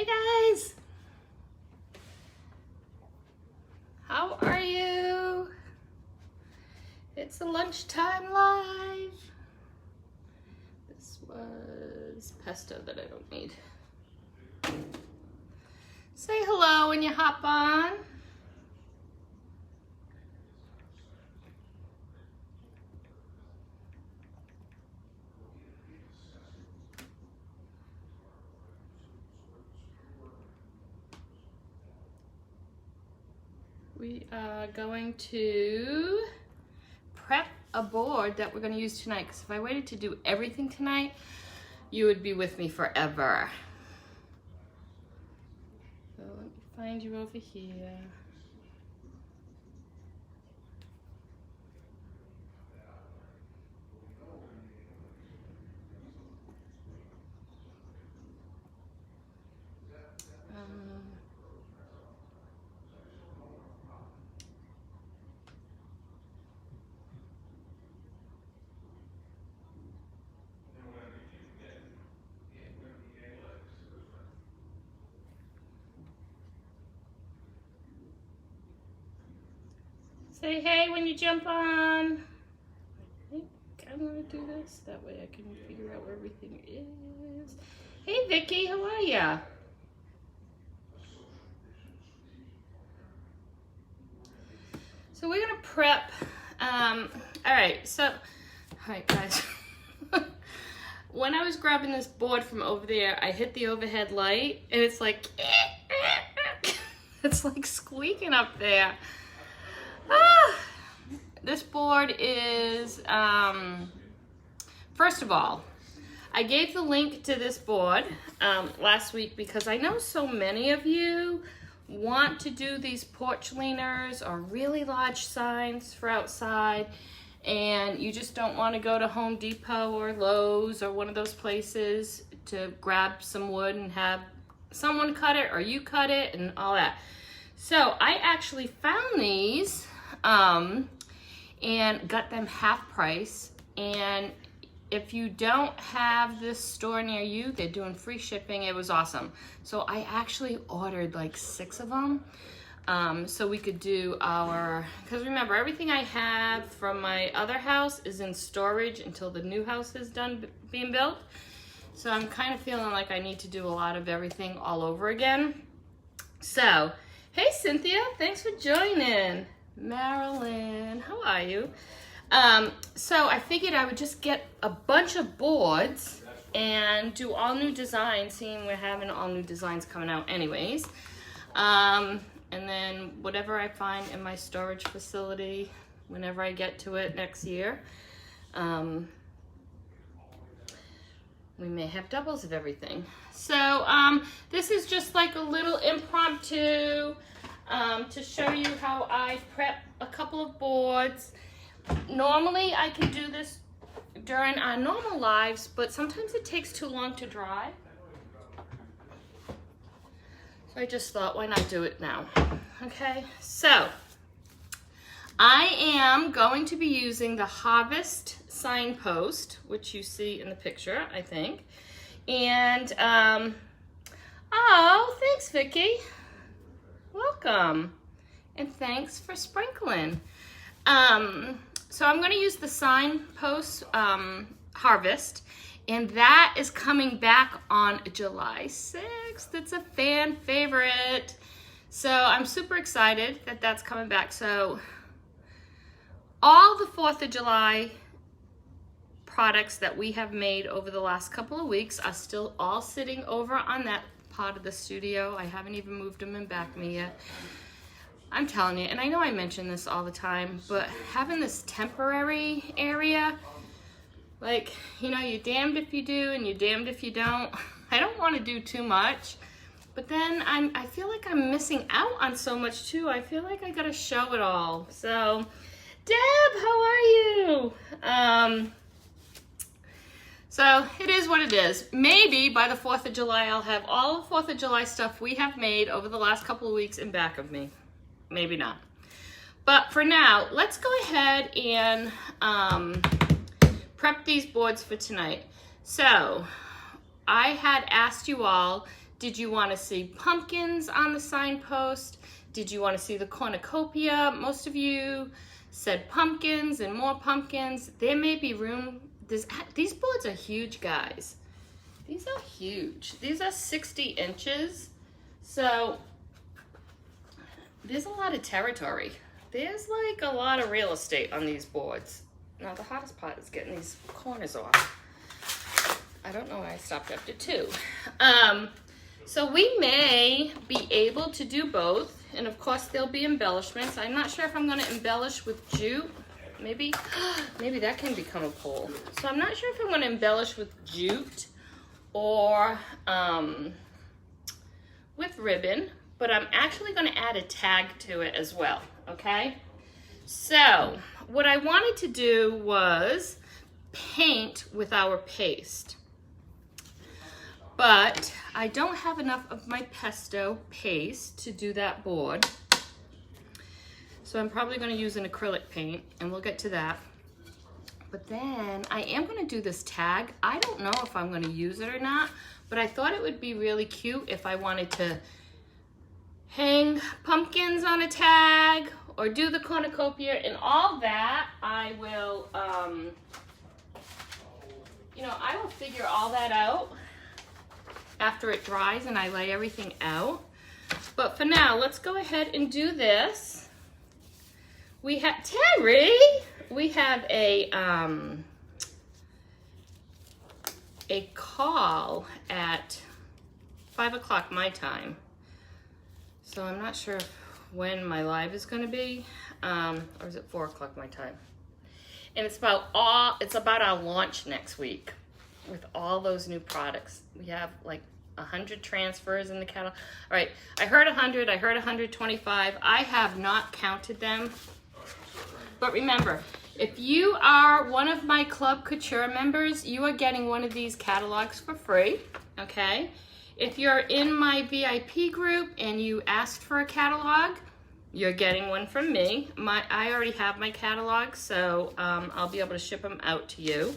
guys, how are you? It's a lunchtime live. This was pesto that I don't need. Say hello when you hop on. We are going to prep a board that we're going to use tonight, because if I waited to do everything tonight, you would be with me forever. So let me find you over here. Say hey when you jump on. I think I'm gonna do this. That way I can figure out where everything is. Hey Vicky, how are ya? So we're gonna prep. All right guys. When I was grabbing this board from over there, I hit the overhead light and it's like, it's like squeaking up there. This board is, first of all, I gave the link to this board last week because I know so many of you want to do these porch leaners or really large signs for outside, and you just don't want to go to Home Depot or Lowe's or one of those places to grab some wood and have someone cut it or you cut it and all that. So I actually found these and got them half price, and if you don't have this store near you, they're doing free shipping. It was awesome. So I actually ordered like 6 of them so we could do our, because remember, everything I have from my other house is in storage until the new house is done being built. So I'm kind of feeling like I need to do a lot of everything all over again. So hey Cynthia, thanks for joining. Marilyn, how are you? So I figured I would just get a bunch of boards and do all new designs, seeing we're having all new designs coming out anyways. And then whatever I find in my storage facility, whenever I get to it next year, we may have doubles of everything. So this is just like a little impromptu to show you how I prep a couple of boards. Normally I can do this during our normal lives, but sometimes it takes too long to dry. So I just thought, why not do it now? Okay, so I am going to be using the Harvest Signpost, which you see in the picture, I think. And, oh, thanks, Vicky. Welcome. And thanks for sprinkling. So I'm going to use the Signpost Harvest, and that is coming back on July 6th. It's a fan favorite. So I'm super excited that that's coming back. So all the 4th of July products that we have made over the last couple of weeks are still all sitting over on that part of the studio. I haven't even moved them and back me yet. I'm telling you, and I know I mention this all the time, but having this temporary area, like, you know, you're damned if you do and you're damned if you don't. I don't want to do too much, but then I feel like I'm missing out on so much too. I feel like I gotta show it all. So, Deb, how are you? So it is what it is. Maybe by the 4th of July, I'll have all the 4th of July stuff we have made over the last couple of weeks in back of me. Maybe not. But for now, let's go ahead and prep these boards for tonight. So I had asked you all Did you want to see pumpkins on the signpost? Did you want to see the cornucopia? Most of you said pumpkins and more pumpkins. There may be room. These boards are huge, guys. These are huge. These are 60 inches. So there's a lot of territory. There's like a lot of real estate on these boards. Now the hardest part is getting these corners off. I don't know why I stopped after 2. So we may be able to do both. And of course there'll be embellishments. I'm not sure if I'm gonna embellish with jute. Maybe that can become a pole. So I'm not sure if I'm gonna embellish with jute or with ribbon, but I'm actually gonna add a tag to it as well, okay? So what I wanted to do was paint with our paste, but I don't have enough of my pesto paste to do that board. So I'm probably gonna use an acrylic paint, and we'll get to that. But then I am gonna do this tag. I don't know if I'm gonna use it or not, but I thought it would be really cute if I wanted to hang pumpkins on a tag or do the cornucopia and all that. I will, I will figure all that out after it dries and I lay everything out. But for now, let's go ahead and do this. We have, Terry, we have a call at 5 o'clock my time. So I'm not sure when my live is gonna be, or is it 4 o'clock my time? And it's about our launch next week with all those new products. We have like 100 transfers in the catalog. All right, I heard 100, I heard 125. I have not counted them. But remember, if you are one of my Club Couture members, you are getting one of these catalogs for free, okay? If you're in my VIP group and you asked for a catalog, you're getting one from me. I already have my catalog, so I'll be able to ship them out to you.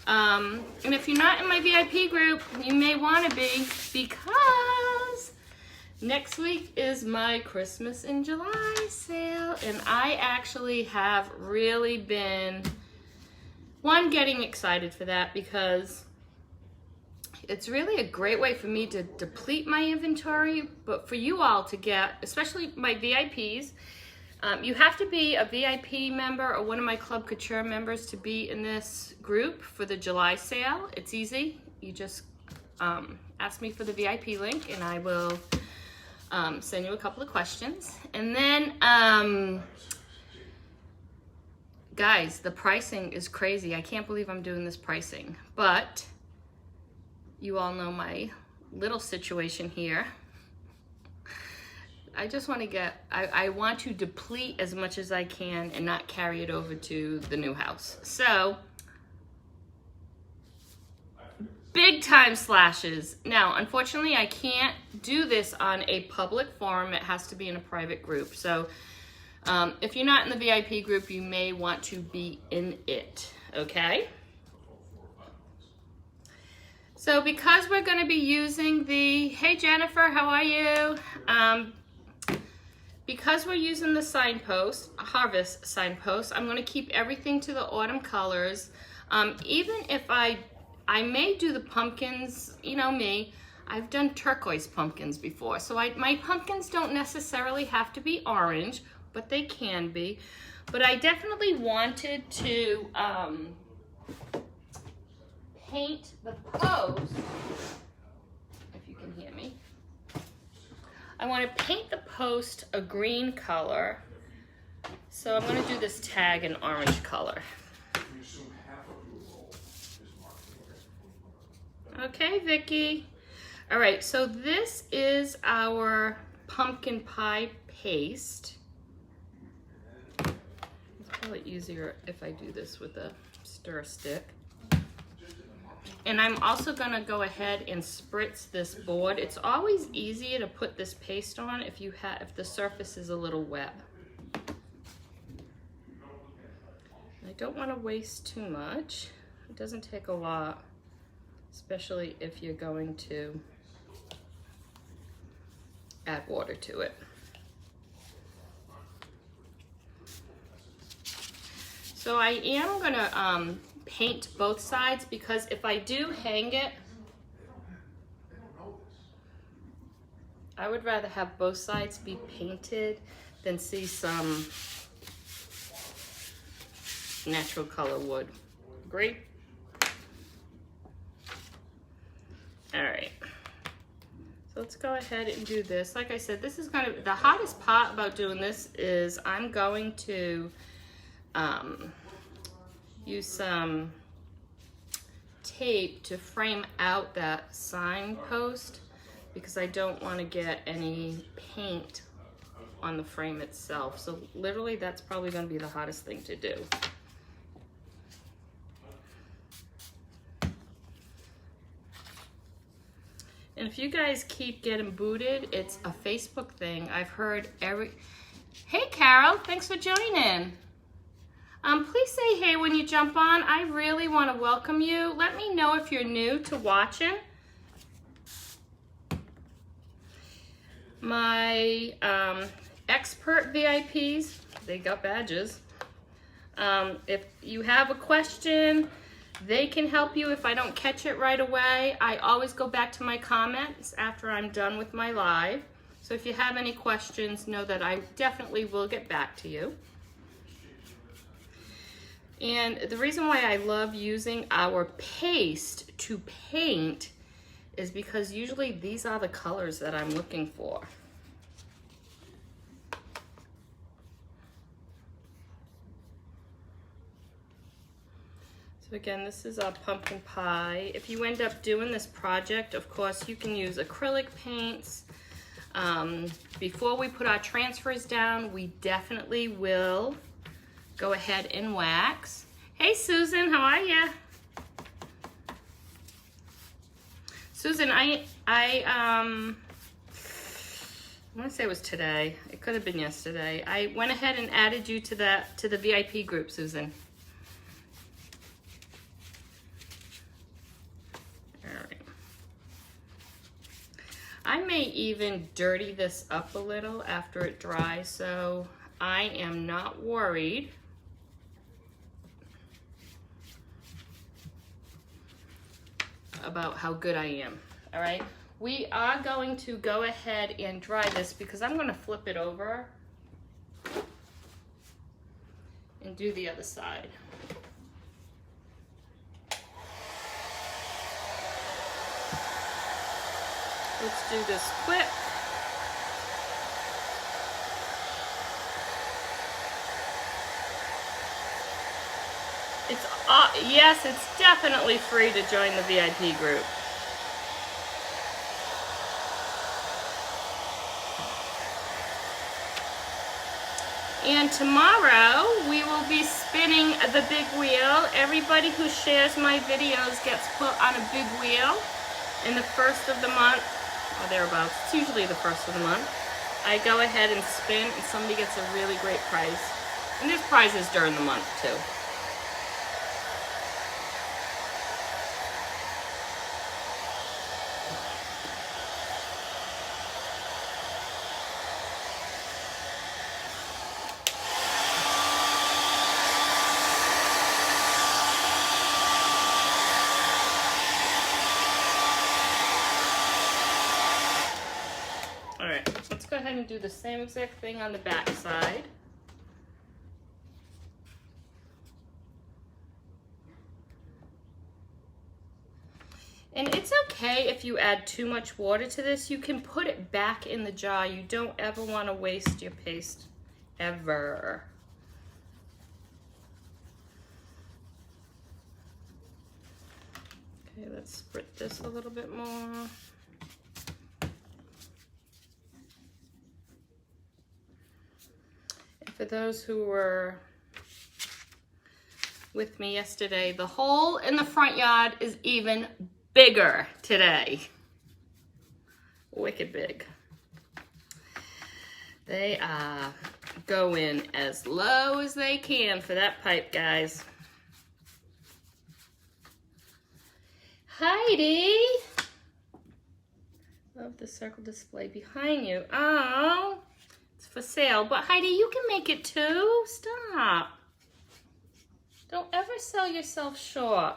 And if you're not in my VIP group, you may want to be, because next week is my Christmas in July sale, and I actually have really been, getting excited for that, because it's really a great way for me to deplete my inventory, but for you all to get, especially my VIPs, you have to be a VIP member or one of my Club Couture members to be in this group for the July sale. It's easy. You just ask me for the VIP link and I will send you a couple of questions. And then, guys, the pricing is crazy. I can't believe I'm doing this pricing, but you all know my little situation here. I just want to I want to deplete as much as I can and not carry it over to the new house. So, big time slashes. Now, unfortunately, I can't do this on a public forum. It has to be in a private group. So, if you're not in the VIP group, you may want to be in it, okay? So, because we're going to be using hey Jennifer, how are you? Because we're using the signpost, Harvest signpost, I'm going to keep everything to the autumn colors. Even if I may do the pumpkins, you know me, I've done turquoise pumpkins before. So my pumpkins don't necessarily have to be orange, but they can be. But I definitely wanted to paint the post, if you can hear me. I want to paint the post a green color. So I'm going to do this tag in orange color. Okay, Vicky. All right, so this is our pumpkin pie paste. It's probably easier if I do this with a stir stick. And I'm also gonna go ahead and spritz this board. It's always easier to put this paste on if the surface is a little wet. I don't want to waste too much. It doesn't take a lot, especially if you're going to add water to it. So I am gonna paint both sides, because if I do hang it, I would rather have both sides be painted than see some natural color wood. Agree? All right. So let's go ahead and do this. Like I said, this is gonna, the hottest part about doing this is I'm going to use some tape to frame out that signpost, because I don't want to get any paint on the frame itself. So literally that's probably going to be the hottest thing to do. And if you guys keep getting booted, it's a Facebook thing. I've heard Hey Carol, thanks for joining. Please say hey when you jump on. I really want to welcome you. Let me know if you're new to watching. My expert VIPs, they got badges. If you have a question, they can help you if I don't catch it right away. I always go back to my comments after I'm done with my live. So if you have any questions, know that I definitely will get back to you. And the reason why I love using our paste to paint is because usually these are the colors that I'm looking for. So again, this is our pumpkin pie. If you end up doing this project, of course, you can use acrylic paints. Before we put our transfers down, we definitely will go ahead and wax. Hey Susan, how are ya? Susan, I want to say it was today. It could have been yesterday. I went ahead and added you to the VIP group, Susan. All right. I may even dirty this up a little after it dries, so I am not worried. About how good I am. All right, we are going to go ahead and dry this, because I'm going to flip it over and do the other side. Let's do this quick. Yes, it's definitely free to join the VIP group. And tomorrow we will be spinning the big wheel. Everybody who shares my videos gets put on a big wheel in the first of the month, or thereabouts. It's usually the first of the month. I go ahead and spin, and somebody gets a really great prize. And there's prizes during the month too. Go ahead and do the same exact thing on the back side. And it's okay if you add too much water to this. You can put it back in the jar. You don't ever want to waste your paste, ever. Okay, let's spread this a little bit more. For those who were with me yesterday, the hole in the front yard is even bigger today. Wicked big. They go in as low as they can for that pipe, guys. Heidi. Love the circle display behind you. Oh, it's for sale. But Heidi, you can make it too. Stop. Don't ever sell yourself short.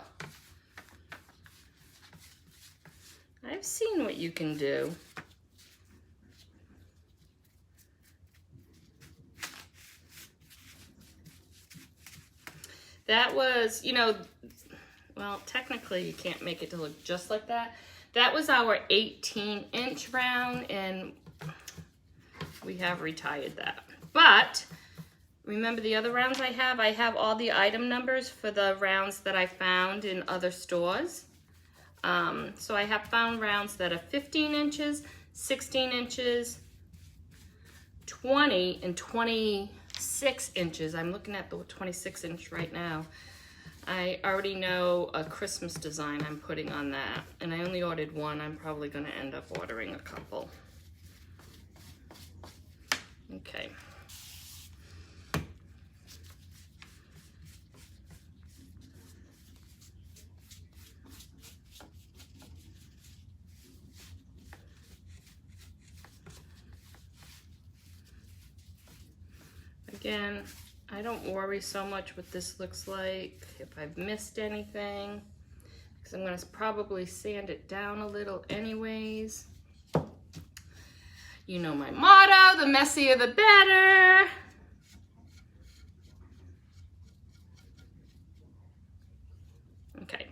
I've seen what you can do. That was, you know, well, technically you can't make it to look just like that. That was our 18-inch round, and we have retired that. But remember the other rounds I have all the item numbers for the rounds that I found in other stores. So I have found rounds that are 15 inches, 16 inches, 20, and 26 inches. I'm looking at the 26 inch right now. I already know a Christmas design I'm putting on that, and I only ordered one. I'm probably going to end up ordering a couple. Okay. Again, I don't worry so much what this looks like, if I've missed anything, because I'm going to probably sand it down a little anyways. You know my motto, the messier the better. Okay,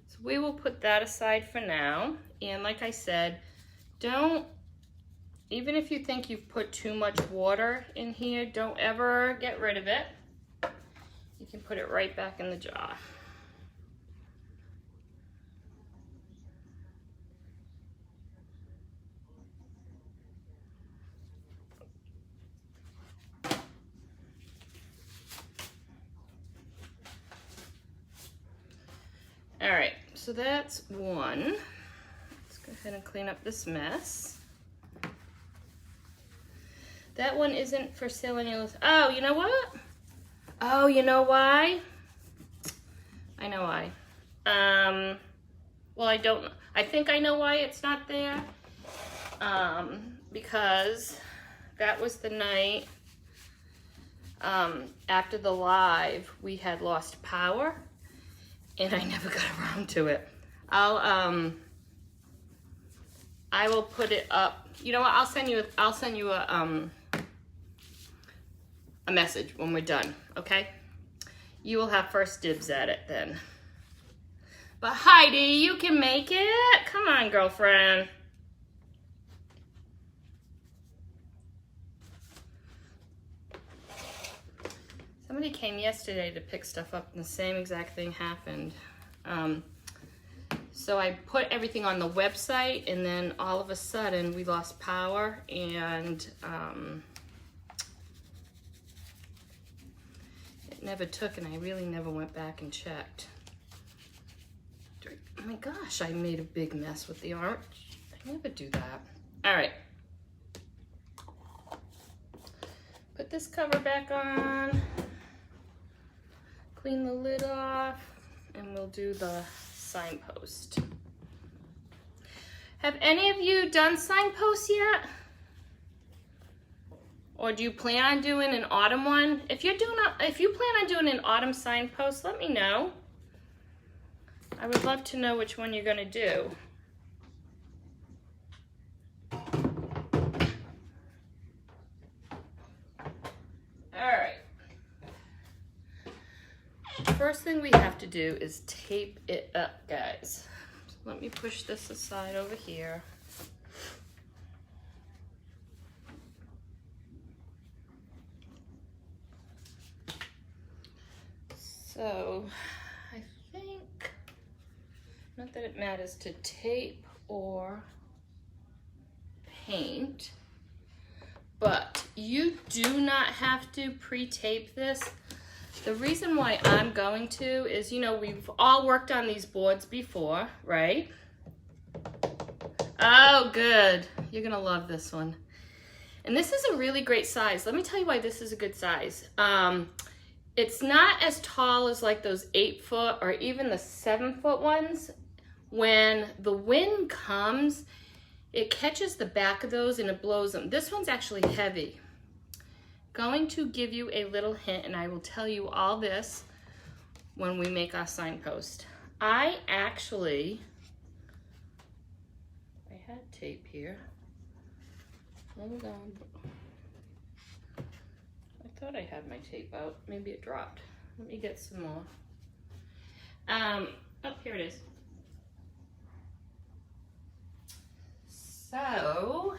so we will put that aside for now. And like I said, even if you think you've put too much water in here, don't ever get rid of it. You can put it right back in the jar. All right, so that's one. Let's go ahead and clean up this mess. That one isn't for sale on your list. Oh, you know what? Oh, you know why? I know why. Well, I don't. I think I know why it's not there. Because that was the night after the live we had lost power, and I never got around to it. I will put it up. You know what? I'll send you a message when we're done, okay? You will have first dibs at it then. But Heidi, you can make it. Come on, girlfriend. Somebody came yesterday to pick stuff up and the same exact thing happened. So I put everything on the website, and then all of a sudden we lost power, and it never took, and I really never went back and checked. Oh my gosh, I made a big mess with the orange. I never do that. All right. Put this cover back on. Clean the lid off, and we'll do the signpost. Have any of you done signposts yet? Or do you plan on doing an autumn one? If you plan on doing an autumn signpost, let me know. I would love to know which one you're gonna do. All right. First thing we have to do is tape it up, guys. Let me push this aside over here. So, I think, not that it matters to tape or paint, but you do not have to pre-tape this. The reason why I'm going to is, you know, we've all worked on these boards before, right? Oh, good. You're gonna love this one. And this is a really great size. Let me tell you why this is a good size. It's not as tall as like those 8-foot or even the 7-foot ones. When the wind comes, it catches the back of those and it blows them. This one's actually heavy. Going to give you a little hint, and I will tell you all this when we make our signpost. I had tape here. Hold on. I thought I had my tape out. Maybe it dropped. Let me get some more. Oh, here it is. So,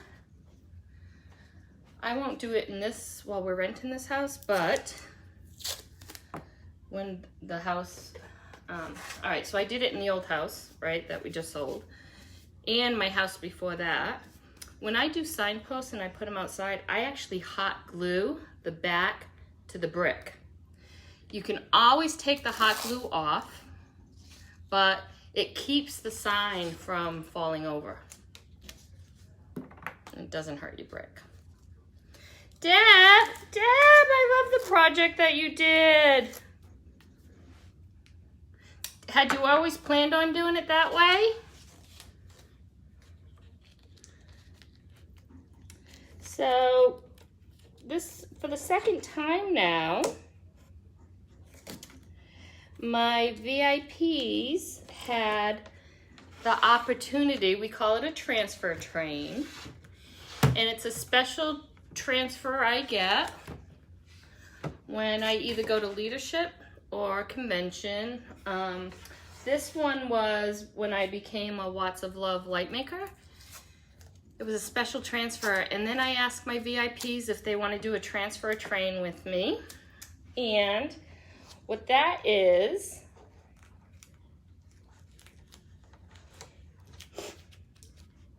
I won't do it in this while we're renting this house, but when the house, all right, so I did it in the old house, right, that we just sold, and my house before that. When I do signposts and I put them outside, I actually hot glue the back to the brick. You can always take the hot glue off, but it keeps the sign from falling over. It doesn't hurt your brick. Deb, I love the project that you did. Had you always planned on doing it that way? So this, for the second time now, my VIPs had the opportunity, we call it a transfer train, and it's a special transfer I get when I either go to leadership or convention. This one was when I became a Watts of Love light maker. It was a special transfer, and then I asked my VIPs if they want to do a transfer train with me. And what that is,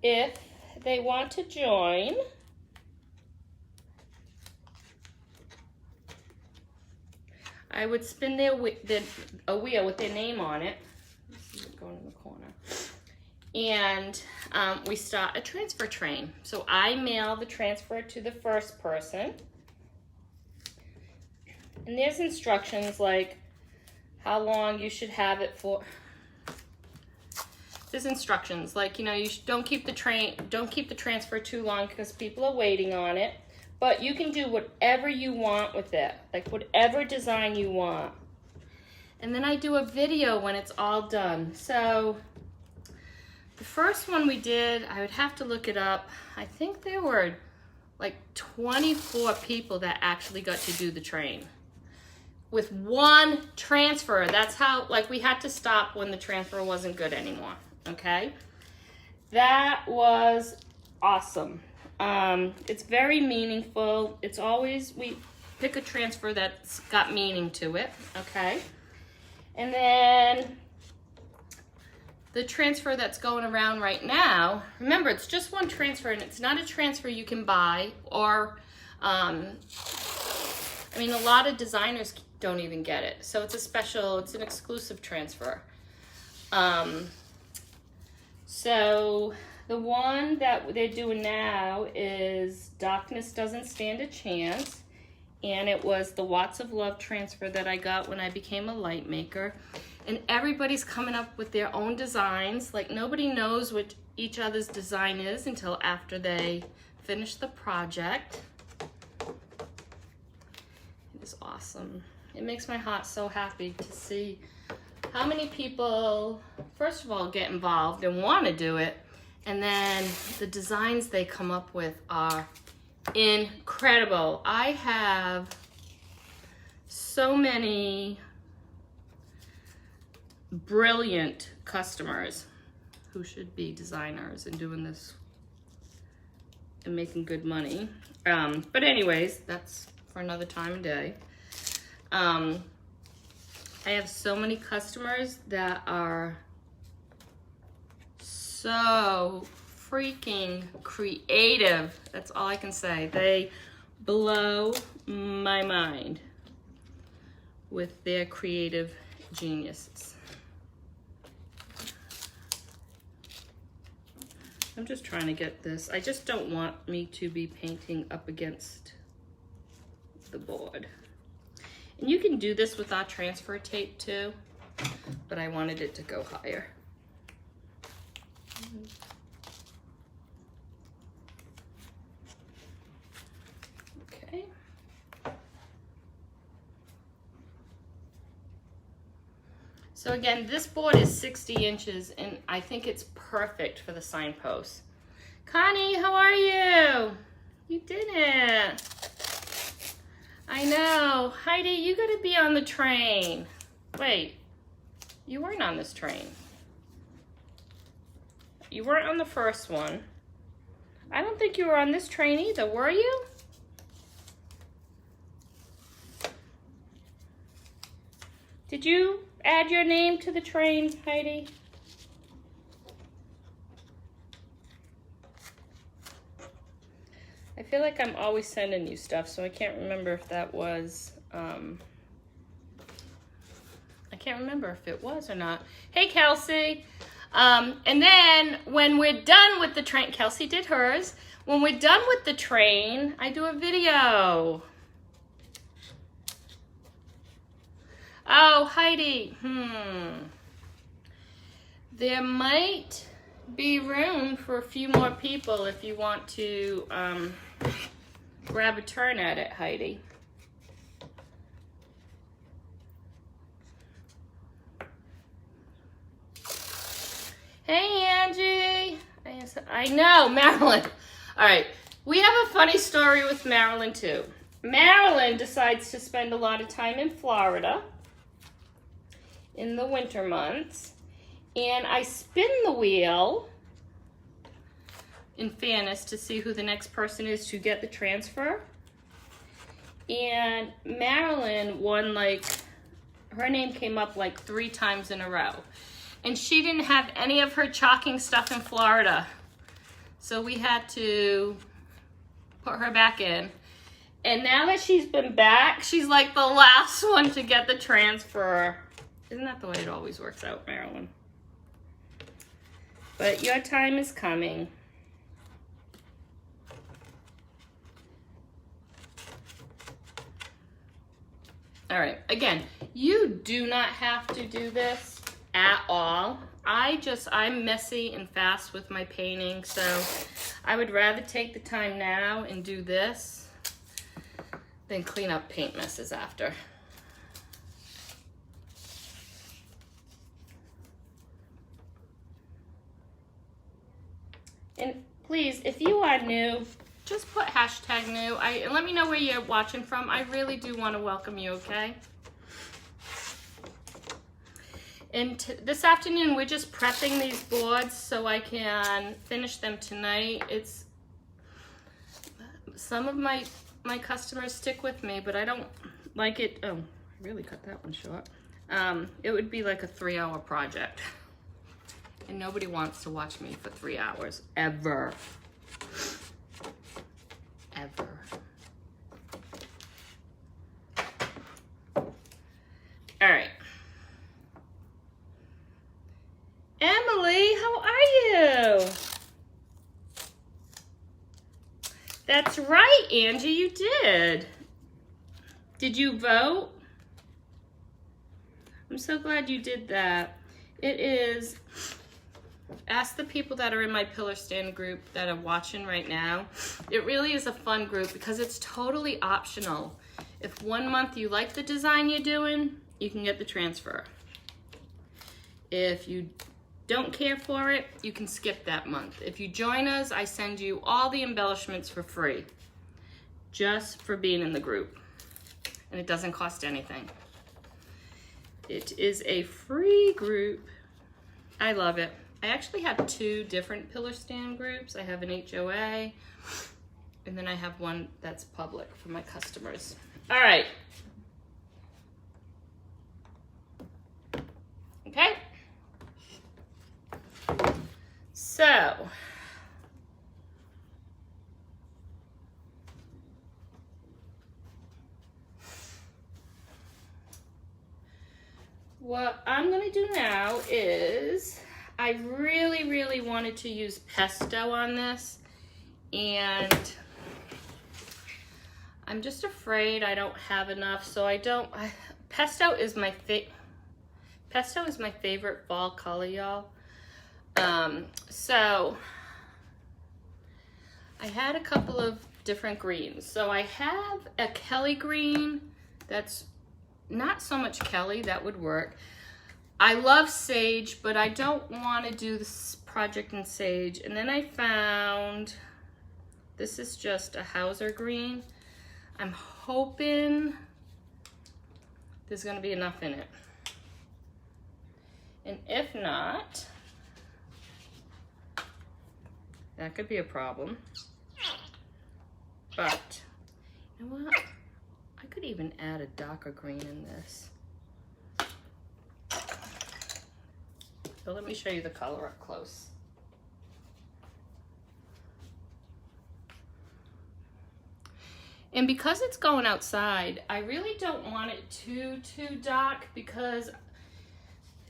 if they want to join, I would spin a wheel with their name on it. This is going in the corner. And we start a transfer train. So I mail the transfer to the first person. And there's instructions like how long you should have it for. There's instructions like, you know, you don't keep the transfer too long because people are waiting on it. But you can do whatever you want with it, like whatever design you want. And then I do a video when it's all done. So the first one we did, I would have to look it up. I think there were like 24 people that actually got to do the train with one transfer. That's how, like, we had to stop when the transfer wasn't good anymore, okay? That was awesome. It's very meaningful. It's always, we pick a transfer that's got meaning to it, okay? And then the transfer that's going around right now, remember, it's just one transfer, and it's not a transfer you can buy, or, I mean, a lot of designers don't even get it. So it's a special, it's an exclusive transfer. So the one that they're doing now is Darkness Doesn't Stand a Chance. And it was the Watts of Love transfer that I got when I became a light maker. And everybody's coming up with their own designs. Like, nobody knows what each other's design is until after they finish the project. It is awesome. It makes my heart so happy to see how many people, first of all, get involved and want to do it. And then the designs they come up with are incredible. I have so many brilliant customers who should be designers and doing this and making good money. But anyways, that's for another time and day. I have so many customers that are so freaking creative. That's all I can say. They blow my mind with their creative geniuses. I'm just trying to get this. I just don't want me to be painting up against the board. And you can do this with our transfer tape too, but I wanted it to go higher. So again, this board is 60 inches and I think it's perfect for the signpost. Connie, how are you? You did it. I know. Heidi, you gotta be on the train. Wait, you weren't on this train. You weren't on the first one. I don't think you were on this train either, were you? Did you add your name to the train, Heidi? I feel like I'm always sending you stuff, so I can't remember if that was, I can't remember if it was or not. Hey, Kelsey. And then when we're done with the train, Kelsey did hers. When we're done with the train, I do a video. Oh, Heidi, there might be room for a few more people if you want to grab a turn at it, Heidi. Hey, Angie. I know, Marilyn. All right, we have a funny story with Marilyn too. Marilyn decides to spend a lot of time in Florida in the winter months, and I spin the wheel, in fairness, to see who the next person is to get the transfer. And Marilyn won, like, her name came up like 3 times in a row. And she didn't have any of her chalking stuff in Florida. So we had to put her back in. And now that she's been back, she's like the last one to get the transfer. Isn't that the way it always works out, Marilyn? But your time is coming. All right, again, you do not have to do this at all. I'm messy and fast with my painting, so I would rather take the time now and do this than clean up paint messes after. And please, if you are new, just put hashtag new. And let me know where you're watching from. I really do want to welcome you, okay? And this afternoon, we're just prepping these boards so I can finish them tonight. It's some of my customers stick with me, but I don't like it. Oh, I really cut that one short. It would be like a 3-hour project. And nobody wants to watch me for 3 hours, ever. Ever. All right. Emily, how are you? That's right, Angie, you did. Did you vote? I'm so glad you did that. It is... Ask the people that are in my pillar stand group that are watching right now. It really is a fun group because it's totally optional. If one month you like the design you're doing, you can get the transfer. If you don't care for it, you can skip that month. If you join us, I send you all the embellishments for free, just for being in the group. And it doesn't cost anything. It is a free group. I love it. I actually have 2 different pillar stand groups. I have an HOA, and then I have one that's public for my customers. All right. Okay. So, what I'm gonna do now is, I really, really wanted to use pesto on this, and I'm just afraid I don't have enough, so pesto is my favorite fall color, y'all. So I had a couple of different greens. So I have a Kelly green that's not so much Kelly, that would work. I love sage, but I don't want to do this project in sage. And then I found, this is just a Hauser green. I'm hoping there's going to be enough in it. And if not, that could be a problem. But, you know what? I could even add a darker green in this. So let me show you the color up close. And because it's going outside, I really don't want it too dark because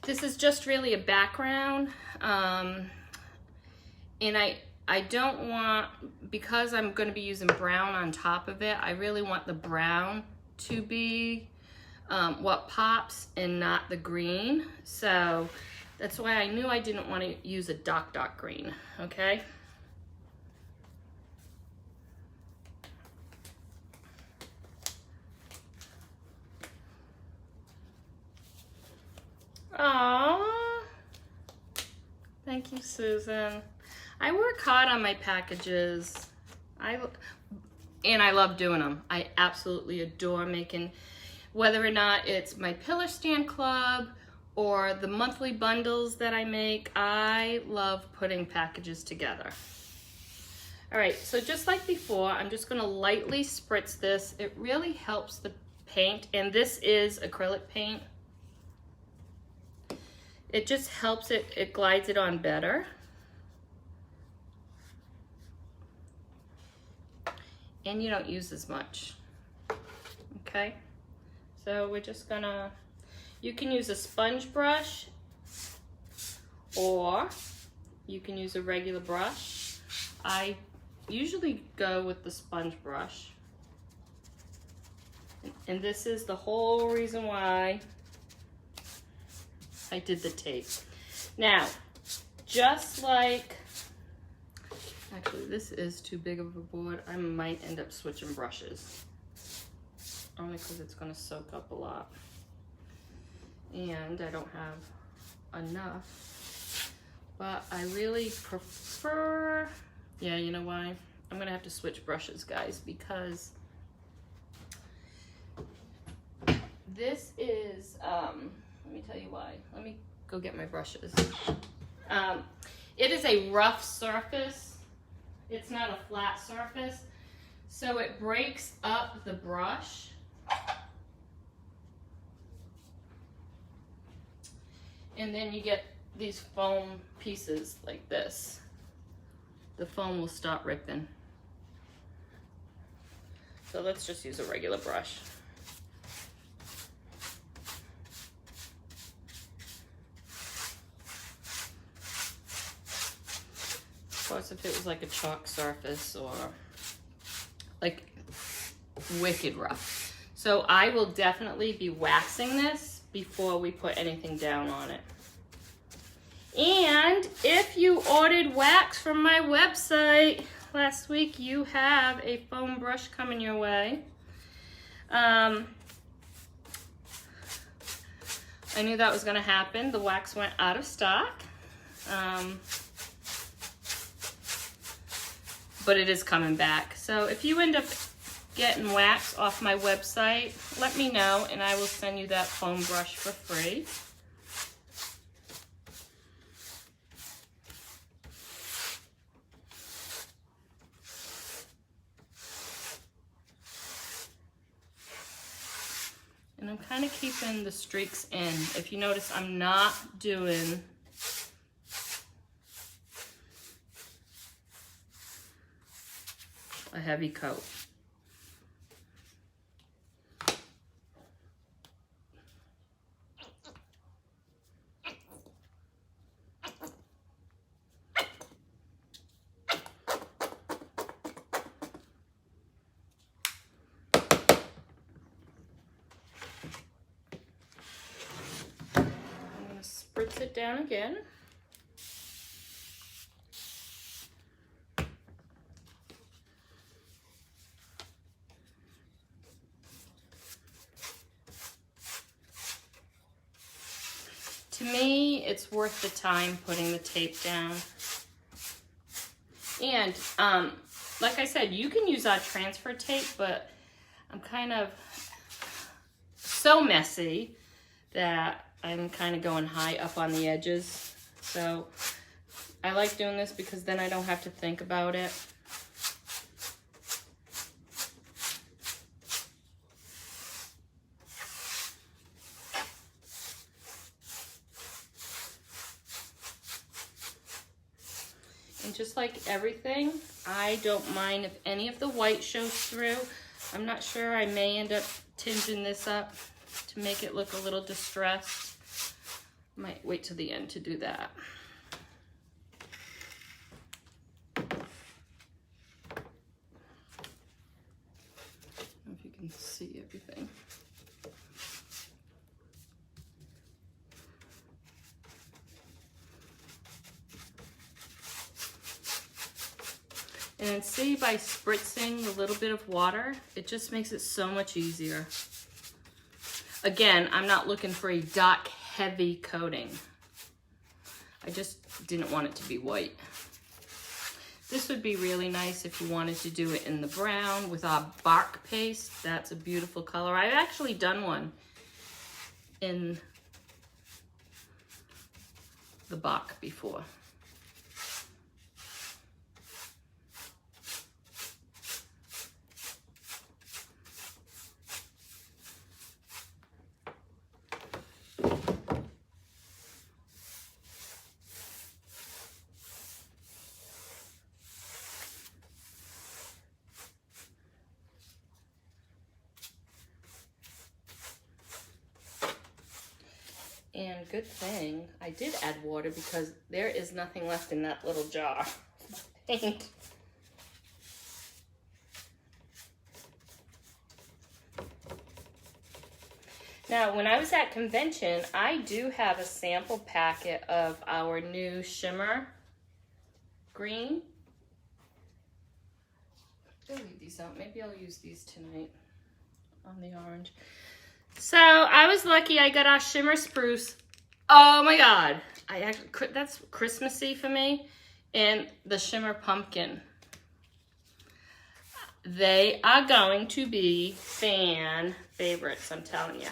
this is just really a background. And I don't want, because I'm going to be using brown on top of it, I really want the brown to be what pops and not the green. So that's why I knew I didn't want to use a dark green, okay? Aww. Thank you, Susan. I work hard on my packages. And I love doing them. I absolutely adore making, whether or not it's my Pillar Stand Club or the monthly bundles that I make, I love putting packages together. All right, so just like before, I'm just gonna lightly spritz this. It really helps the paint, and this is acrylic paint. It just helps it glides it on better. And you don't use as much, okay? So we're just gonna, you can use a sponge brush or you can use a regular brush. I usually go with the sponge brush. And this is the whole reason why I did the tape. Now, just like, actually this is too big of a board. I might end up switching brushes. Only because it's gonna soak up a lot. And I don't have enough. But I really prefer, yeah, you know why? I'm gonna have to switch brushes, guys, because this is, let me tell you why. Let me go get my brushes. It is a rough surface. It's not a flat surface. So it breaks up the brush. And then you get these foam pieces like this. The foam will stop ripping. So let's just use a regular brush. Of course, if it was like a chalk surface or like wicked rough. So I will definitely be waxing this before we put anything down on it. And if you ordered wax from my website last week, you have a foam brush coming your way. I knew that was gonna happen. The wax went out of stock. But it is coming back. So if you end up getting wax off my website, let me know and I will send you that foam brush for free. And I'm kind of keeping the streaks in. If you notice, I'm not doing a heavy coat. I'm going to spritz it down again. To me, it's worth the time putting the tape down. And like I said, you can use our transfer tape, but I'm kind of so messy that I'm kind of going high up on the edges. So I like doing this because then I don't have to think about it. And just like everything, I don't mind if any of the white shows through. I'm not sure, I may end up tinging this up to make it look a little distressed. Might wait till the end to do that. I don't know if you can see everything. And then see, by spritzing a little bit of water, it just makes it so much easier. Again, I'm not looking for a dark, heavy coating. I just didn't want it to be white. This would be really nice if you wanted to do it in the brown with our bark paste. That's a beautiful color. I've actually done one in the bark before. And good thing I did add water because there is nothing left in that little jar of paint. Now, when I was at convention, I do have a sample packet of our new shimmer green. I'll leave these out. Maybe I'll use these tonight on the orange. So I was lucky I got our shimmer spruce. Oh my God. That's Christmassy for me. And the shimmer pumpkin. They are going to be fan favorites, I'm telling you.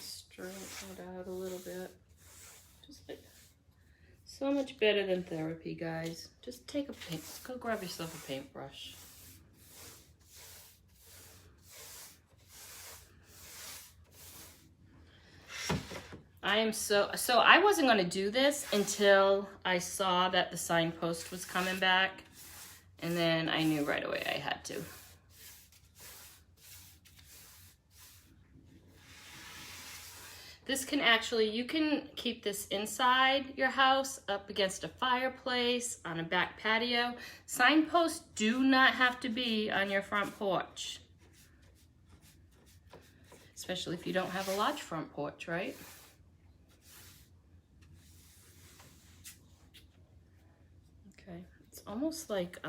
Straighten it out a little bit. Just like so much better than therapy, guys. Just take a paint. Go grab yourself a paintbrush. I wasn't going to do this until I saw that the Signpost was coming back, and then I knew right away I had to. This can actually, you can keep this inside your house, up against a fireplace, on a back patio. Signposts do not have to be on your front porch. Especially if you don't have a large front porch, right? Okay, it's almost like,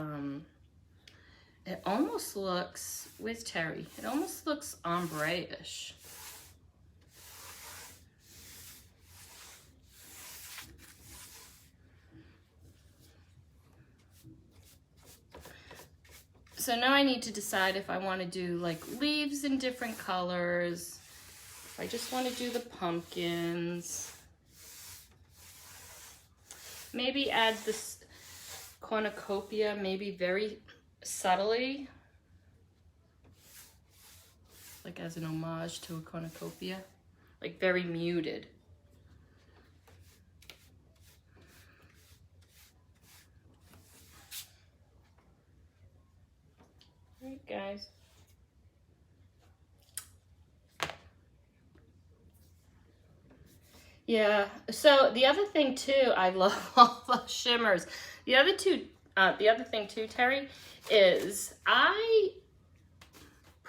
it almost looks, where's Terry? It almost looks ombre-ish. So now I need to decide if I want to do like leaves in different colors, if I just want to do the pumpkins. Maybe add this cornucopia, maybe very subtly, like as an homage to a cornucopia, like very muted. All right, guys. Yeah, so the other thing too, I love all the shimmers. The other thing too, Terry, is I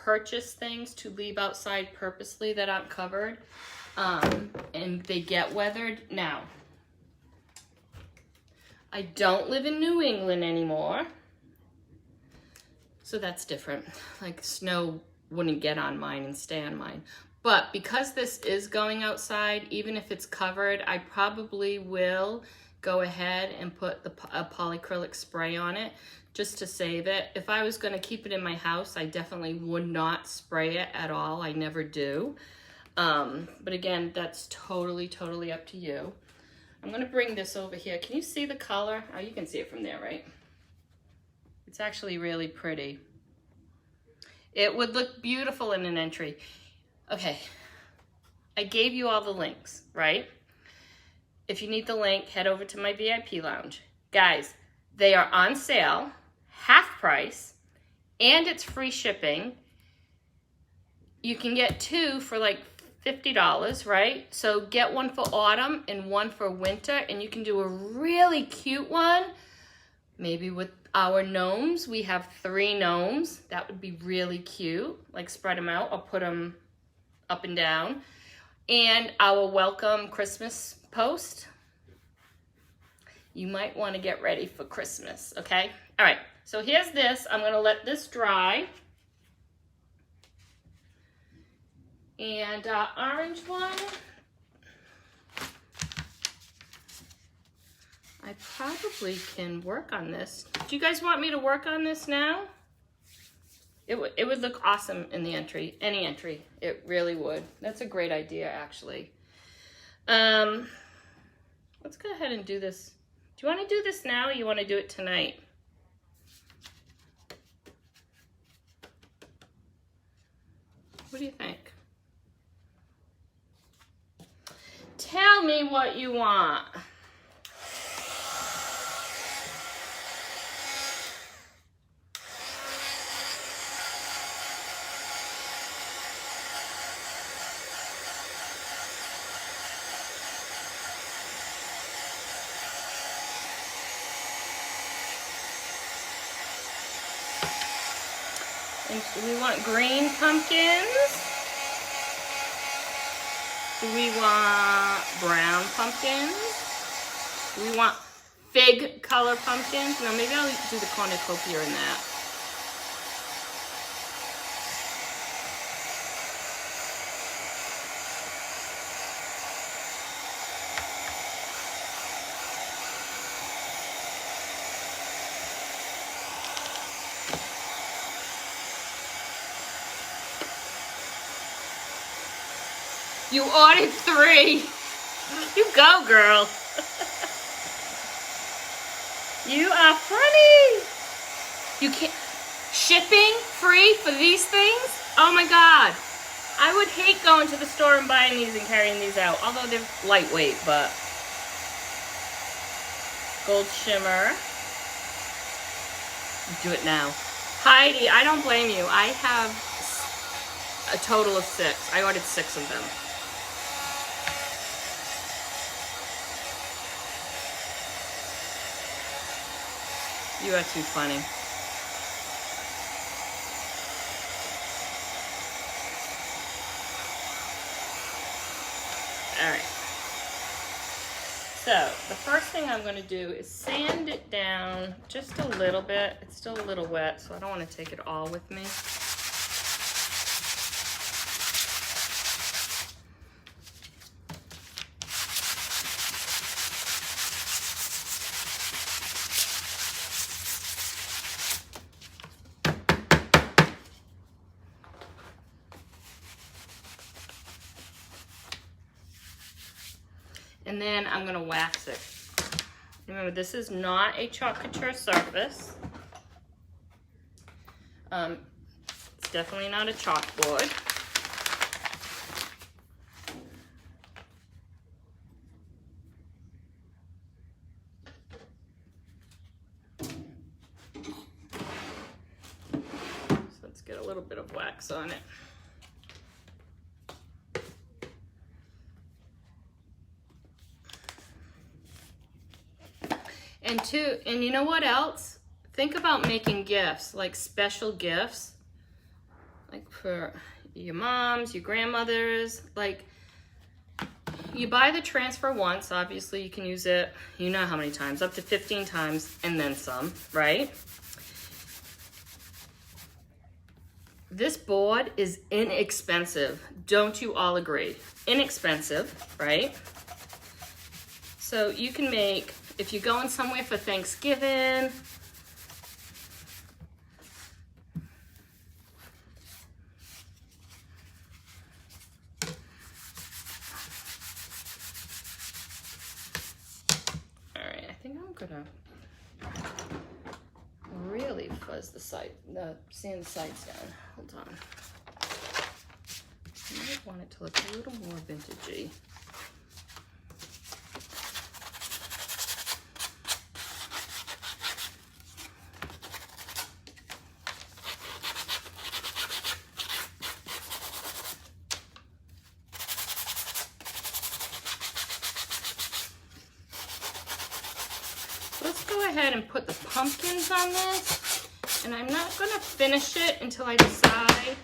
purchase things to leave outside purposely that aren't covered, and they get weathered. Now, I don't live in New England anymore, so that's different. Like, snow wouldn't get on mine and stay on mine. But because this is going outside, even if it's covered, I probably will go ahead and put a polyacrylic spray on it just to save it. If I was going to keep it in my house, I definitely would not spray it at all. I never do. But again, that's totally up to you. I'm going to bring this over here. Can you see the color? Oh, you can see it from there, right? It's actually really pretty. It would look beautiful in an entry. Okay, I gave you all the links, right? If you need the link, head over to my VIP lounge. Guys, they are on sale, half price, and it's free shipping. You can get 2 for like $50, right? So get one for autumn and one for winter, and you can do a really cute one, maybe with our gnomes. We have 3 gnomes. That would be really cute. Like, spread them out or put them up and down. And our welcome Christmas post. You might want to get ready for Christmas, okay? All right, so here's this. I'm going to let this dry. And orange one, I probably can work on this. Do you guys want me to work on this now? It would look awesome in the entry, any entry. It really would. That's a great idea, actually. Let's go ahead and do this. Do you want to do this now, or you want to do it tonight? What do you think? Tell me what you want. And do we want green pumpkins? Do we want brown pumpkins? Do we want fig color pumpkins? No, maybe I'll do the cornucopia in that. You ordered 3. You go, girl. You are funny. You can't. Shipping free for these things? Oh my God. I would hate going to the store and buying these and carrying these out. Although they're lightweight, but. Gold shimmer. Do it now. Heidi, I don't blame you. I have a total of 6. I ordered 6 of them. You are too funny. All right. So the first thing I'm going to do is sand it down just a little bit. It's still a little wet, so I don't want to take it all with me. And then I'm going to wax it. Remember, this is not a caricature surface. It's definitely not a chalkboard. So let's get a little bit of wax on it. And you know what else? Think about making gifts, like special gifts. like for your moms, your grandmothers, like you buy the transfer once, obviously you can use it, you know how many times, up to 15 times and then some, right? This board is inexpensive. Don't you all agree? Inexpensive, right? So you can make, if you're going somewhere for Thanksgiving, all right, I think I'm gonna really fuzz the sand the sides down. Hold on. I might want it to look a little more vintagey. Let's go ahead and put the pumpkins on this, and I'm not gonna finish it until I decide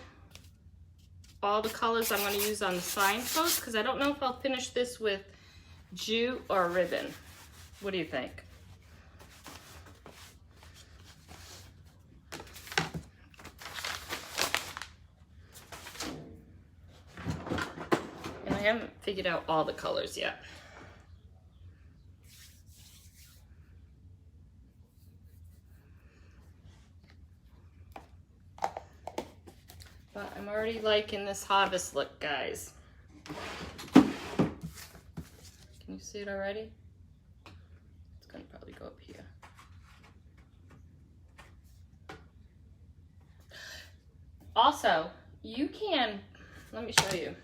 all the colors I'm gonna use on the signpost, because I don't know if I'll finish this with jute or ribbon. What do you think? And I haven't figured out all the colors yet. But I'm already liking this harvest look, guys. Can you see it already? It's gonna probably go up here. Also, you can, let me show you.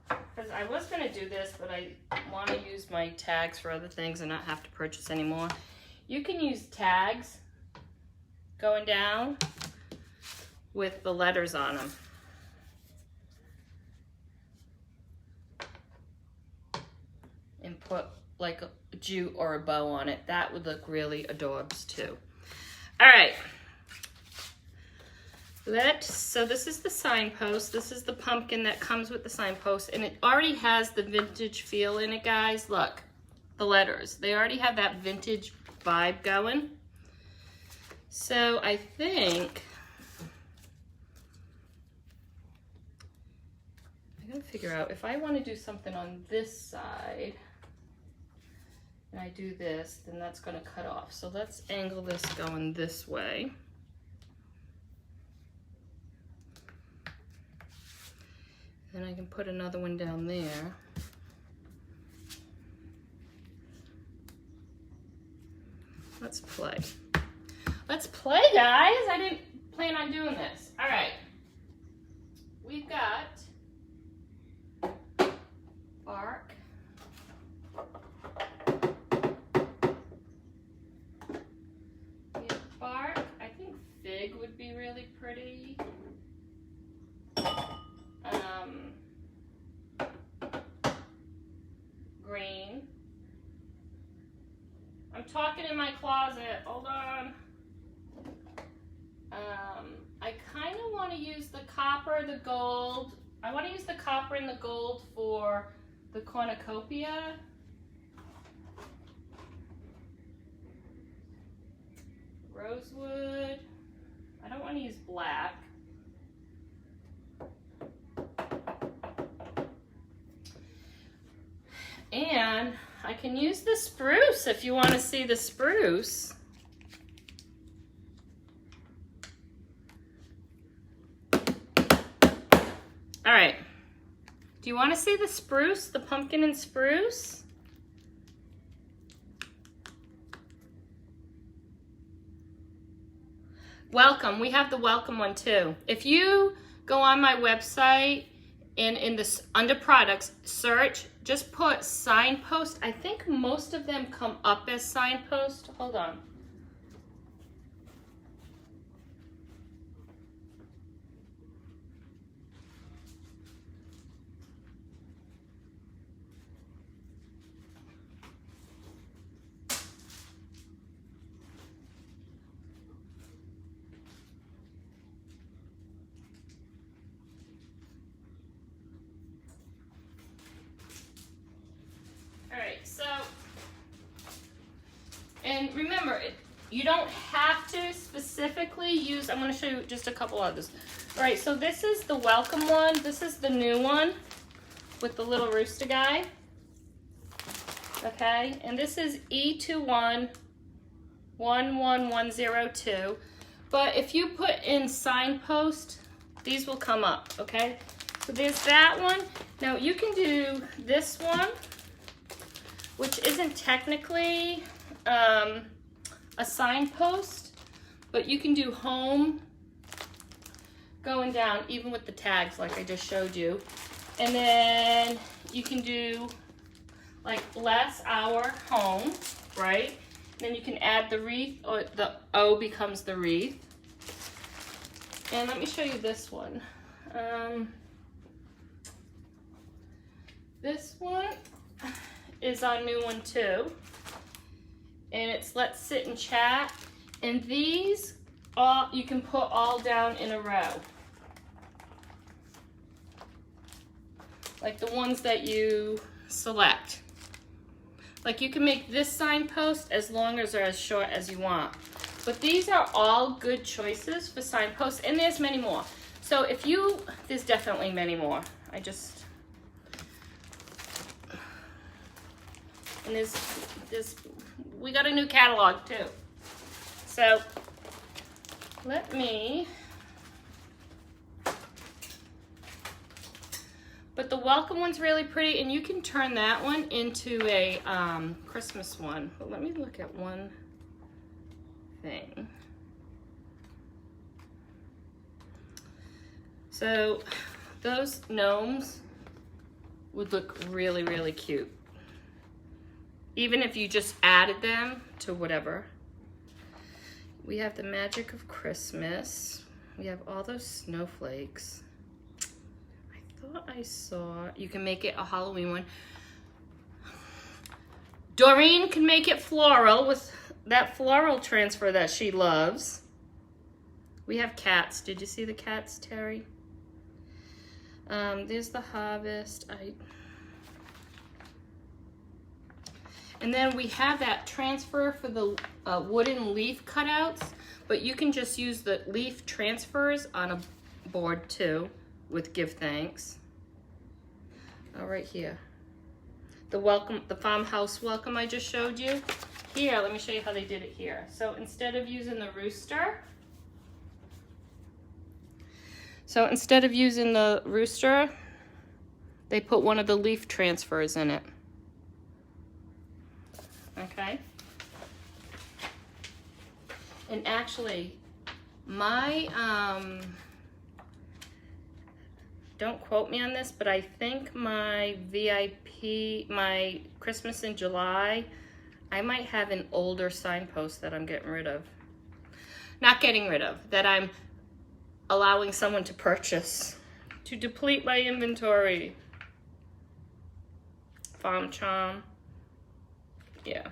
Because I was gonna do this, but I wanna use my tags for other things and not have to purchase anymore. You can use tags going down with the letters on them. And put like a jute or a bow on it. That would look really adorbs too. All right. So this is the signpost. This is the pumpkin that comes with the signpost, and it already has the vintage feel in it, guys. Look, the letters. They already have that vintage vibe going. So I think I gotta figure out if I want to do something on this side and I do this, then that's going to cut off. So let's angle this going this way. Then I can put another one down there. Let's play. Let's play, guys. I didn't plan on doing this. All right. We've got bark. We have bark. I think fig would be really pretty. Green. I'm talking in my closet. Hold on. I kind of want to use the copper, the gold. I want to use the copper and the gold for the cornucopia. Rosewood. I don't want to use black. And I can use the spruce if you want to see the spruce. All right. Do you want to see the spruce, the pumpkin and spruce? Welcome. We have the welcome one too. If you go on my website and in this under products, search, just put signpost. I think most of them come up as signpost. Hold on. so, and remember, you don't have to specifically use, I'm going to show you just a couple others. All right, so this is the welcome one. This is the new one with the little rooster guy. Okay, and this is E2111102. But if you put in Signpost, these will come up, okay? So there's that one. Now you can do this one, which isn't technically a signpost, but you can do home going down, even with the tags like I just showed you. And then you can do like bless our home, right? Then you can add the wreath, or the O becomes the wreath. And let me show you this one. This one is our new one too. And it's let's sit and chat. And these all you can put all down in a row. Like the ones that you select. Like you can make this signpost as long as or as short as you want. But these are all good choices for signposts, and there's many more. So if you, there's definitely many more. And we got a new catalog too. So let me, but the welcome one's really pretty, and you can turn that one into a Christmas one. But let me look at one thing. So those gnomes would look really, really cute. Even if you just added them to whatever. We have the magic of Christmas. We have all those snowflakes. I thought I saw, you can make it a Halloween one. Doreen can make it floral with that floral transfer that she loves. We have cats. Did you see the cats, Terry? There's the harvest. And then we have that transfer for the wooden leaf cutouts, but you can just use the leaf transfers on a board too with give thanks. Oh, right here. The welcome, the farmhouse welcome I just showed you. Here, let me show you how they did it here. So instead of using the rooster, they put one of the leaf transfers in it. Okay. And actually, my, don't quote me on this, but I think my VIP, my Christmas in July, I might have an older signpost that I'm getting rid of. Not getting rid of, that I'm allowing someone to purchase to deplete my inventory. Farm Charm. Yeah.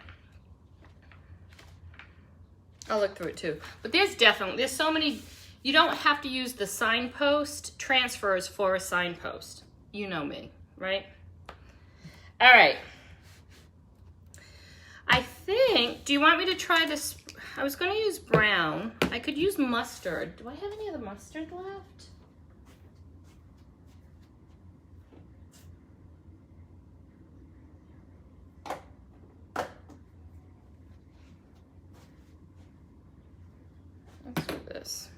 I'll look through it too. But there's so many, you don't have to use the signpost transfers for a signpost. You know me, right? All right. I think, do you want me to try this? I was going to use brown. I could use mustard. Do I have any of the mustard left? Let's do this.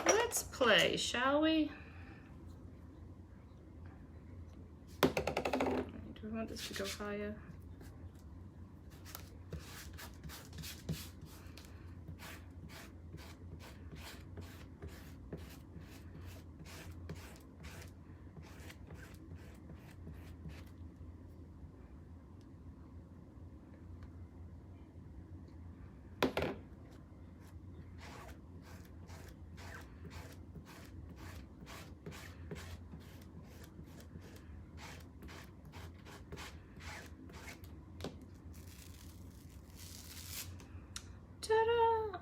Let's play, shall we? Do we want this to go higher?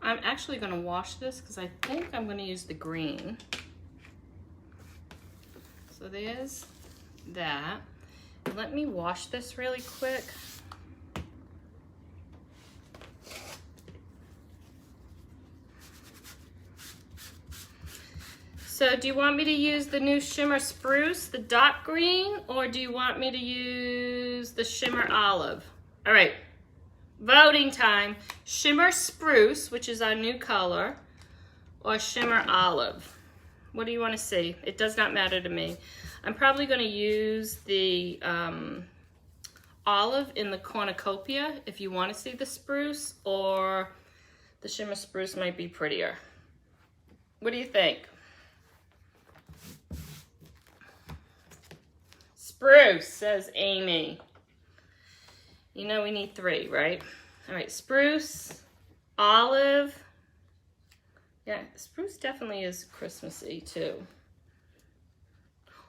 I'm actually going to wash this because I think I'm going to use the green. So there's that. Let me wash this really quick. So do you want me to use the new Shimmer Spruce, the dark green, or do you want me to use the Shimmer Olive? All right, voting time. Shimmer Spruce, which is our new color, or Shimmer Olive? What do you want to see? It does not matter to me. I'm probably going to use the olive in the cornucopia if you want to see the spruce, or the Shimmer Spruce might be prettier. What do you think? Spruce, says Amy. You know we need 3, right? All right, spruce, olive. Yeah, spruce definitely is Christmassy too.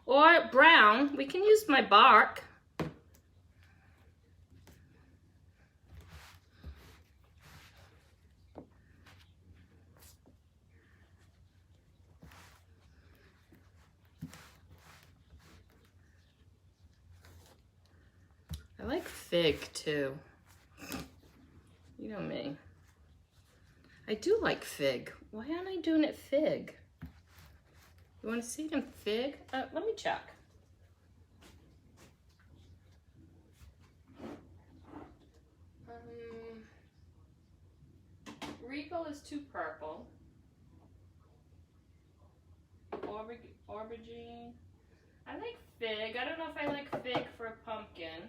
Or brown, we can use my bark. I like fig too. You know me. I do like fig. Why aren't I doing it fig? You want to see it in fig? Let me check. Regal is too purple. Aubergine. I like fig. I don't know if I like fig for a pumpkin.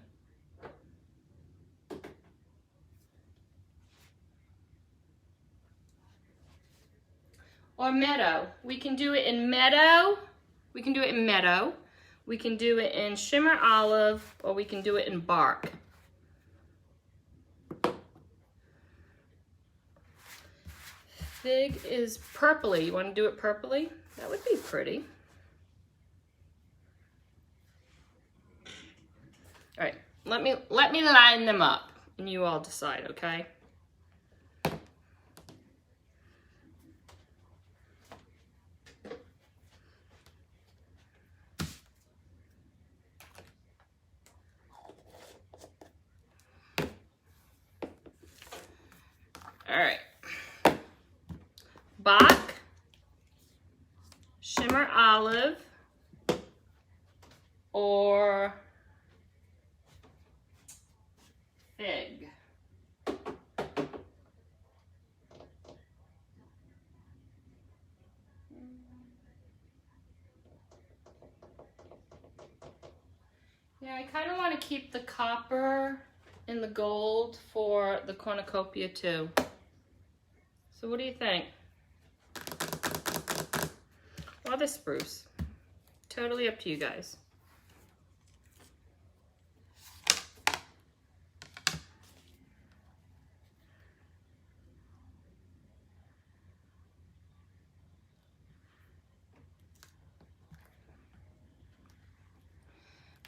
Or meadow. We can do it in meadow. We can do it in meadow. We can do it in Shimmer Olive, or we can do it in bark. Fig is purpley. You want to do it purpley? That would be pretty. All right, let me line them up and you all decide, okay? All right. Bach, Shimmer Olive, or fig. Yeah, I kind of want to keep the copper and the gold for the cornucopia too. So what do you think? Or the spruce? Totally up to you guys.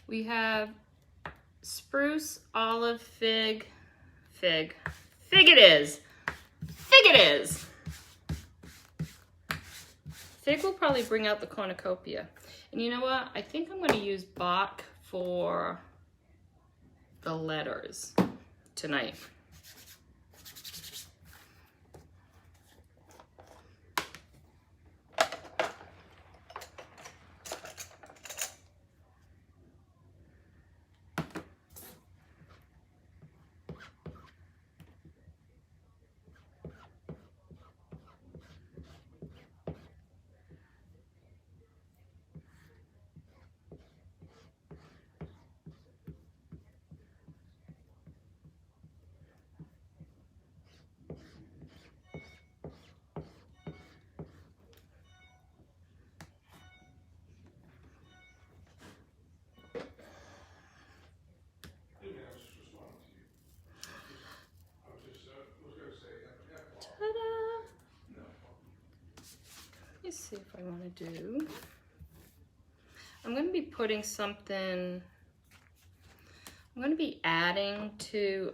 We have spruce, olive, fig, fig. Fig it is. Fig it is. Fig will probably bring out the cornucopia. And you know what? I think I'm going to use Bach for the letters tonight. Let's see if I want to do. I'm going to be putting something. I'm going to be adding to.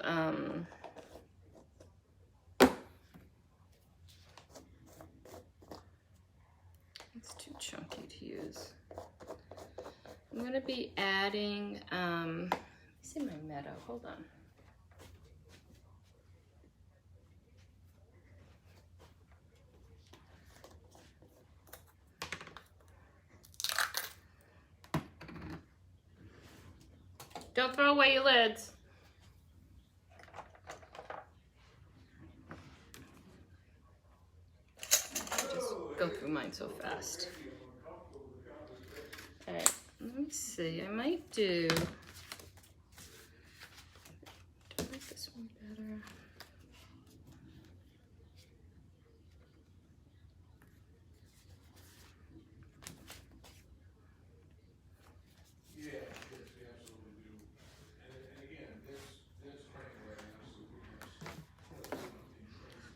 It's too chunky to use. I'm gonna be adding, it's in my meadow, hold on. Don't throw away your lids. Just go through mine so fast. All right, let me see, I might do I like this one better?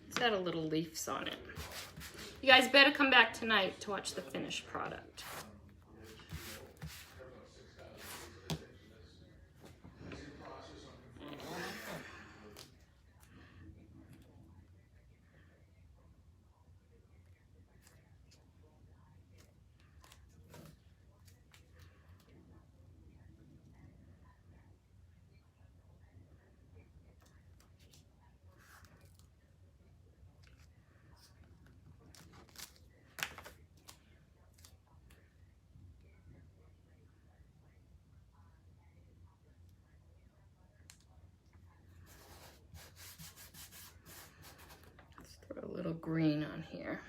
It's got a little leaves on it. You guys better come back tonight to watch the finished product. Throw a little green on here.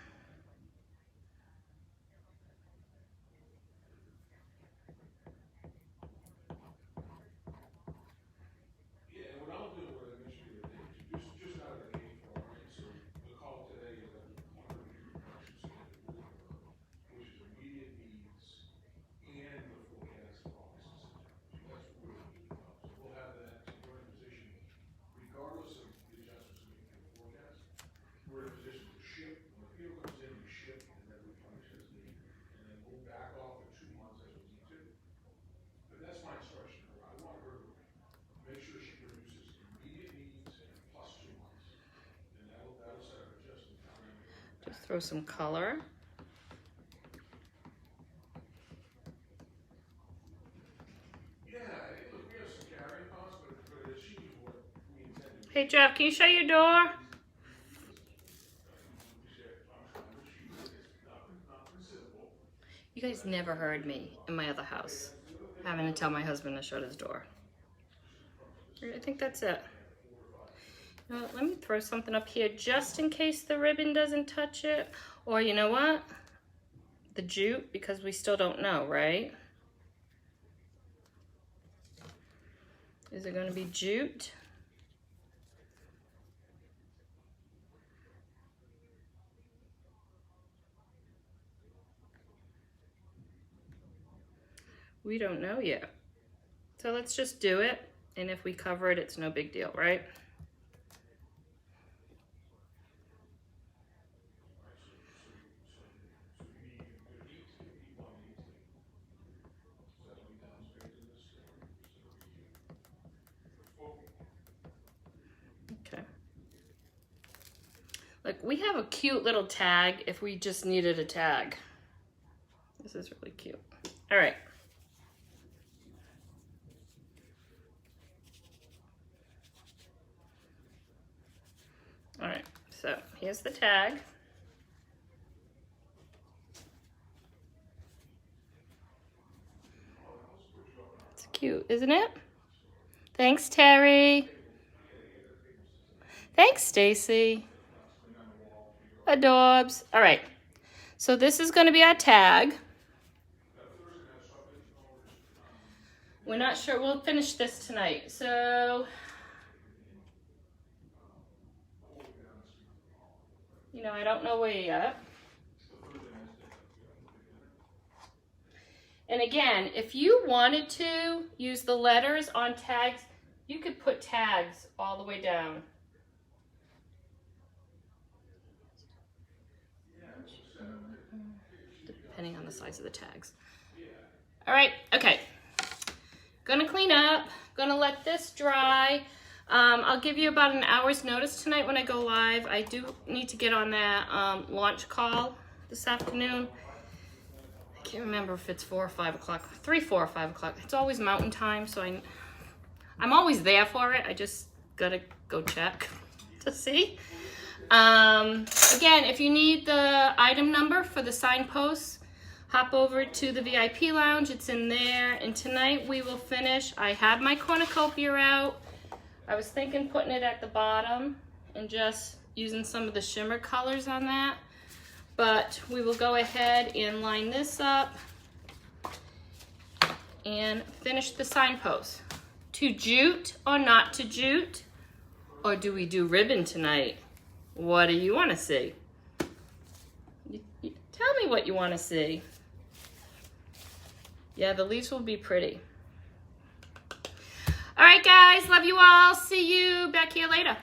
Just throw some color. Hey Jeff, can you shut your door? You guys never heard me in my other house having to tell my husband to shut his door. I think that's it. You know what, let me throw something up here just in case the ribbon doesn't touch it. Or you know what? The jute, because we still don't know, right? Is it going to be jute? We don't know yet. So let's just do it. And if we cover it, it's no big deal, right? Okay. Look, we have a cute little tag if we just needed a tag. This is really cute. All right. All right, so here's the tag. It's cute, isn't it? Thanks, Terry. Thanks, Stacy. Adorbs. All right, so this is going to be our tag. We're not sure. We'll finish this tonight. So, you know, I don't know where yet. And again, if you wanted to use the letters on tags, you could put tags all the way down. Depending on the size of the tags. All right, okay. Gonna clean up, gonna let this dry. I'll give you about an hour's notice tonight when I go live. I do need to get on that launch call this afternoon. I can't remember if it's 4 or 5 o'clock. 3, 4, or 5 o'clock. It's always mountain time, so I'm always there for it. I just gotta go check to see. Again, if you need the item number for the signposts, hop over to the VIP lounge. It's in there. And tonight we will finish. I have my cornucopia out. I was thinking putting it at the bottom and just using some of the shimmer colors on that. But we will go ahead and line this up and finish the signpost. To jute or not to jute? Or do we do ribbon tonight? What do you want to see? Tell me what you want to see. Yeah, the leaves will be pretty. All right, guys, love you all. See you back here later.